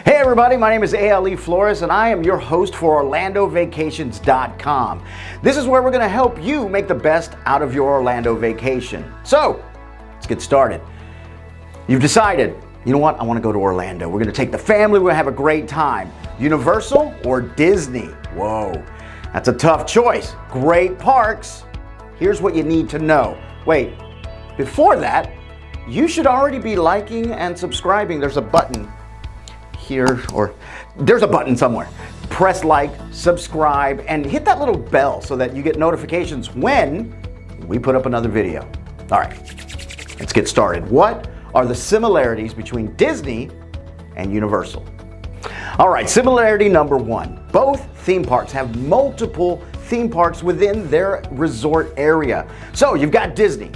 Hey everybody, my name is Ale Flores and I am your host for OrlandoVacations.com. This is where we're going to help you make the best out of your Orlando vacation. So, let's get started. You've decided, you know what, I want to go to Orlando. We're going to take the family, we're going to have a great time. Universal or Disney? Whoa, that's a tough choice. Great parks. Here's what you need to know. Wait, before that, you should already be liking and subscribing. There's a button here, or there's a button somewhere. Press like, subscribe, and hit that little bell so that you get notifications when we put up another video. All right, let's get started. What are the similarities between Disney and Universal? All right, similarity number one. Both theme parks have multiple theme parks within their resort area. So you've got Disney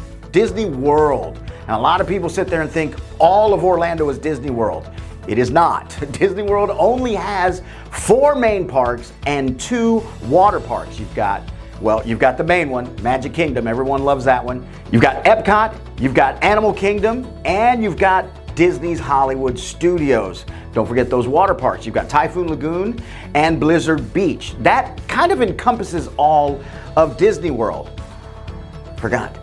World. And a lot of people sit there and think all of Orlando is Disney World. It is not. Disney World only has 4 main parks and 2 water parks. You've got the main one, Magic Kingdom. Everyone loves that one. You've got Epcot, you've got Animal Kingdom, and you've got Disney's Hollywood Studios. Don't forget those water parks. You've got Typhoon Lagoon and Blizzard Beach. That kind of encompasses all of Disney World. Forgot.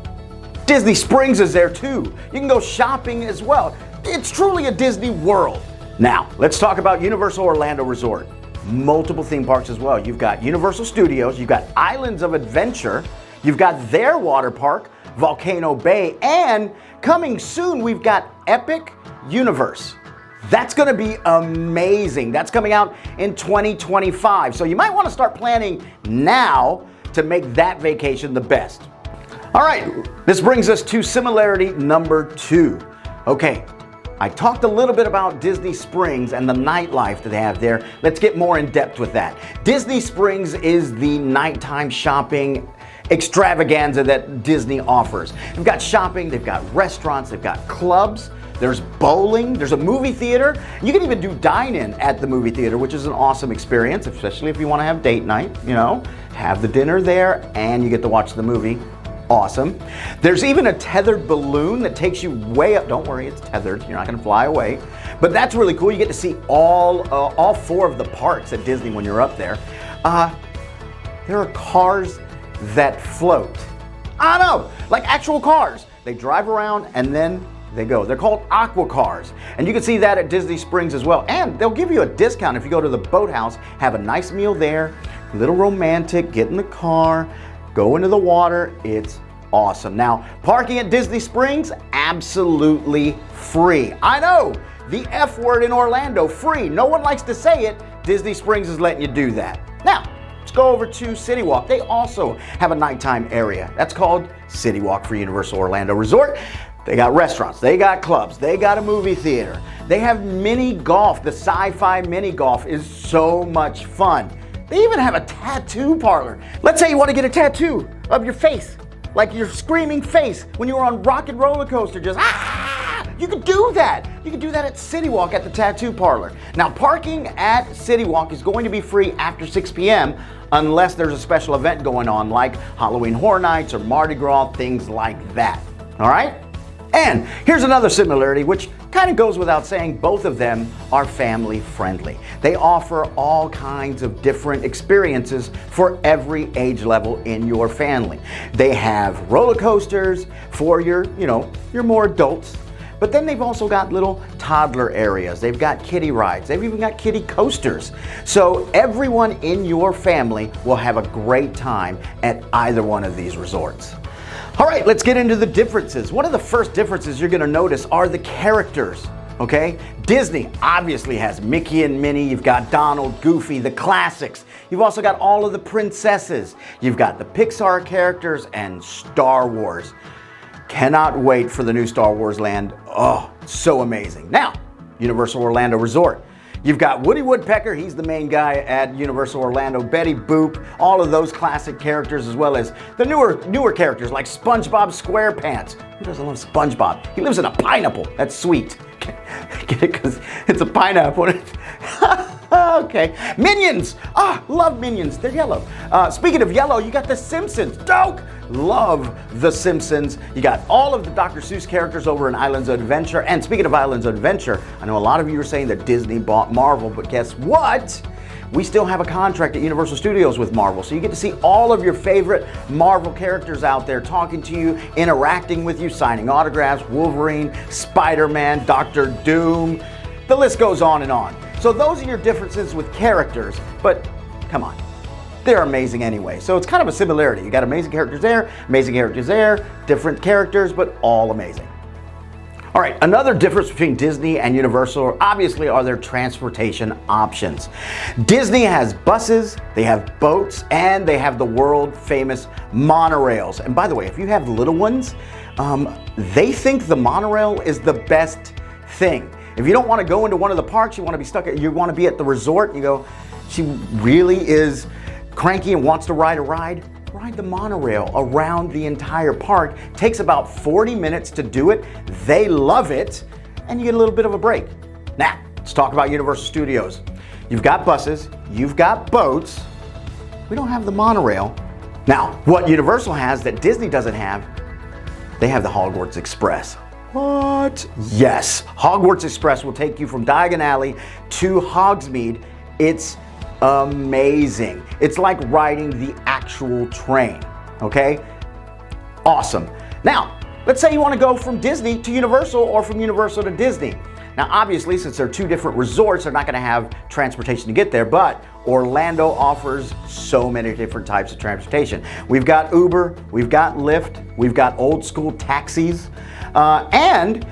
Disney Springs is there too. You can go shopping as well. It's truly a Disney World. Now, let's talk about Universal Orlando Resort. Multiple theme parks as well. You've got Universal Studios, you've got Islands of Adventure, you've got their water park, Volcano Bay, and coming soon, we've got Epic Universe. That's gonna be amazing. That's coming out in 2025. So you might wanna start planning now to make that vacation the best. All right, this brings us to similarity number 2. Okay, I talked a little bit about Disney Springs and the nightlife that they have there. Let's get more in depth with that. Disney Springs is the nighttime shopping extravaganza that Disney offers. They've got shopping, they've got restaurants, they've got clubs, there's bowling, there's a movie theater. You can even do dine-in at the movie theater, which is an awesome experience, especially if you want to have date night, you know, have the dinner there and you get to watch the movie. Awesome. There's even a tethered balloon that takes you way up. Don't worry, it's tethered. You're not going to fly away. But that's really cool. You get to see all 4 of the parks at Disney when you're up there. There are cars that float. I know, like actual cars. They drive around and then they go. They're called aqua cars. And you can see that at Disney Springs as well. And they'll give you a discount if you go to the boathouse, have a nice meal there, a little romantic, get in the car, go into the water. It's awesome. Now, parking at Disney Springs, absolutely free. I know, the F word in Orlando, free. No one likes to say it. Disney Springs is letting you do that. Now, let's go over to CITYWALK. They also have a nighttime area. That's called CITYWALK for Universal Orlando Resort. They got restaurants, they got clubs, they got a movie theater. They have mini golf. The sci-fi mini golf is so much fun. They even have a tattoo parlor. Let's say you want to get a tattoo of your face, like your screaming face when you were on Rock and Roller Coaster, just you could do that. You could do that at CITYWALK at the tattoo parlor. Now, parking at CITYWALK is going to be free after 6 p.m. unless there's a special event going on like Halloween Horror Nights or Mardi Gras, things like that. All right? And here's another similarity, which kind of goes without saying. Both of them are family friendly. They offer all kinds of different experiences for every age level in your family. They have roller coasters for your more adults. But then they've also got little toddler areas. They've got kiddie rides. They've even got kiddie coasters. So everyone in your family will have a great time at either one of these resorts. All right, let's get into the differences. One of the first differences you're going to notice are the characters, okay? Disney obviously has Mickey and Minnie. You've got Donald, Goofy, the classics. You've also got all of the princesses. You've got the Pixar characters and Star Wars. Cannot wait for the new Star Wars land. Oh, so amazing. Now, Universal Orlando Resort. You've got Woody Woodpecker, he's the main guy at Universal Orlando, Betty Boop, all of those classic characters, as well as the newer characters like SpongeBob SquarePants. Who doesn't love SpongeBob? He lives in a pineapple. That's sweet. Get it? Because it's a pineapple. Okay. Minions! Love Minions. They're yellow. Speaking of yellow, you got the Simpsons. love The Simpsons. You got all of the Dr. Seuss characters over in Islands of Adventure. And speaking of Islands of Adventure, I know a lot of you are saying that Disney bought Marvel, but guess what? We still have a contract at Universal Studios with Marvel, so you get to see all of your favorite Marvel characters out there talking to you, interacting with you, signing autographs, Wolverine, Spider-Man, Doctor Doom. The list goes on and on. So those are your differences with characters, but come on, they're amazing anyway. So it's kind of a similarity. You got amazing characters there, different characters, but all amazing. All right, another difference between Disney and Universal obviously are their transportation options. Disney has buses, they have boats, and they have the world famous monorails. And by the way, if you have little ones, they think the monorail is the best thing. If you don't want to go into one of the parks, you want to be at the resort, you go, she really is cranky and wants to ride a ride, ride the monorail around the entire park. Takes about 40 minutes to do it. They love it, and you get a little bit of a break. Now, let's talk about Universal Studios. You've got buses, you've got boats. We don't have the monorail. Now, what Universal has that Disney doesn't have, they have the HOGWARTS.EXPRESS. What? Yes, HOGWARTS.EXPRESS will take you from Diagon Alley to Hogsmeade. It's amazing. It's like riding the actual train, okay? Awesome. Now, let's say you want to go from Disney to Universal or from Universal to Disney. Now, obviously, since they're two different resorts, they're not going to have transportation to get there, but Orlando offers so many different types of transportation. We've got Uber, we've got Lyft, we've got old school taxis, and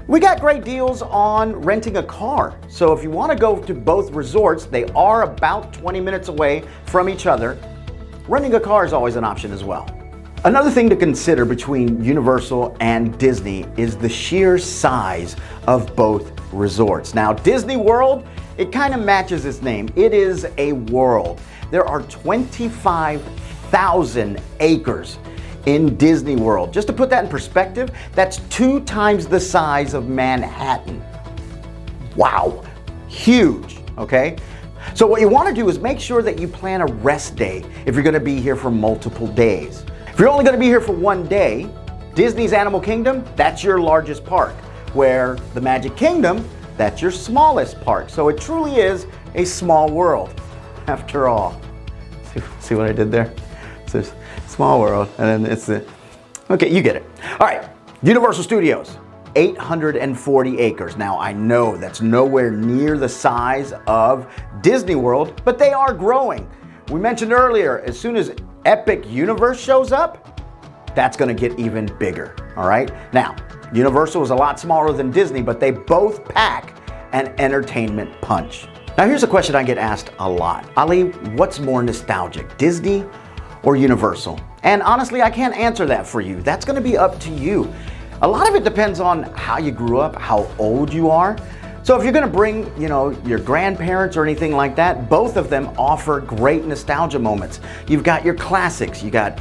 we got great deals on renting a car. So if you want to go to both resorts, they are about 20 minutes away from each other. Renting a car is always an option as well. Another thing to consider between Universal and Disney is the sheer size of both resorts. Now, Disney World, it kind of matches its name. It is a world. There are 25,000 acres in Disney World. Just to put that in perspective, that's 2 times the size of Manhattan. Wow, huge, okay? So what you want to do is make sure that you plan a rest day if you're going to be here for multiple days. If you're only going to be here for one day, Disney's Animal Kingdom, that's your largest park, where the Magic Kingdom, that's your smallest park. So it truly is a small world, after all. See what I did there? It's a small world, and then it's the, okay, you get it. All right, Universal Studios, 840 acres. Now, I know that's nowhere near the size of Disney World, but they are growing. We mentioned earlier, as soon as Epic Universe shows up, that's gonna get even bigger, all right? Now, Universal is a lot smaller than Disney, but they both pack an entertainment punch. Now, here's a question I get asked a lot. Ali, what's more nostalgic, Disney or Universal? And honestly, I can't answer that for you. That's gonna be up to you. A lot of it depends on how you grew up, how old you are. So if you're gonna bring, your grandparents or anything like that, both of them offer great nostalgia moments. You've got your classics. You got,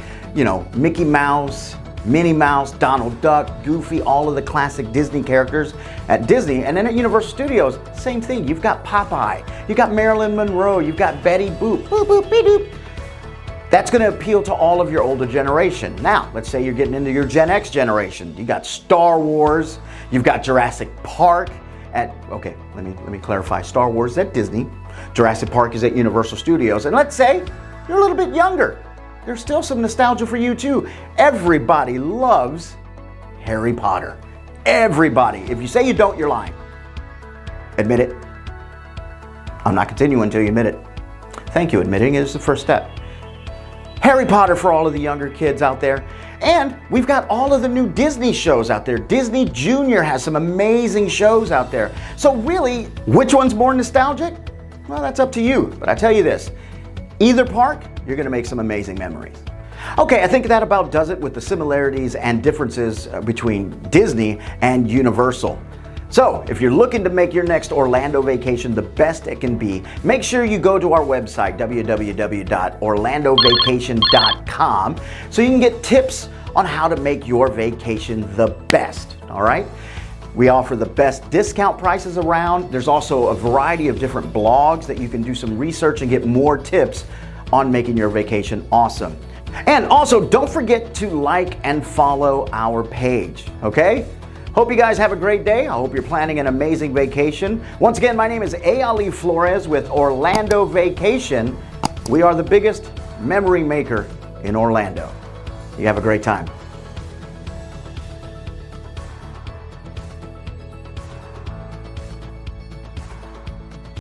Mickey Mouse, Minnie Mouse, Donald Duck, Goofy, all of the classic Disney characters at Disney. And then at Universal Studios, same thing. You've got Popeye, you've got Marilyn Monroe, you've got Betty Boop, boop, boop, beep, doop. That's going to appeal to all of your older generation. Now, let's say you're getting into your Gen X generation. You got Star Wars, you've got Jurassic Park okay, let me clarify. Star Wars at Disney, Jurassic Park is at Universal Studios. And let's say you're a little bit younger. There's still some nostalgia for you too. Everybody loves Harry Potter. Everybody. If you say you don't, you're lying. Admit it. I'm not continuing until you admit it. Thank you. Admitting is the first step. Harry Potter for all of the younger kids out there. And we've got all of the new Disney shows out there. Disney Junior has some amazing shows out there. So really, which one's more nostalgic? Well, that's up to you. But I tell you this, either park, you're gonna make some amazing memories. Okay, I think that about does it with the similarities and differences between Disney and Universal. So, if you're looking to make your next Orlando vacation the best it can be, make sure you go to our website, www.orlandovacation.com, so you can get tips on how to make your vacation the best, all right? We offer the best discount prices around. There's also a variety of different blogs that you can do some research and get more tips on making your vacation awesome. And also, don't forget to like and follow our page, okay? Hope you guys have a great day. I hope you're planning an amazing vacation. Once again, my name is Ali Flores with Orlando Vacation. We are the biggest memory maker in Orlando. You have a great time.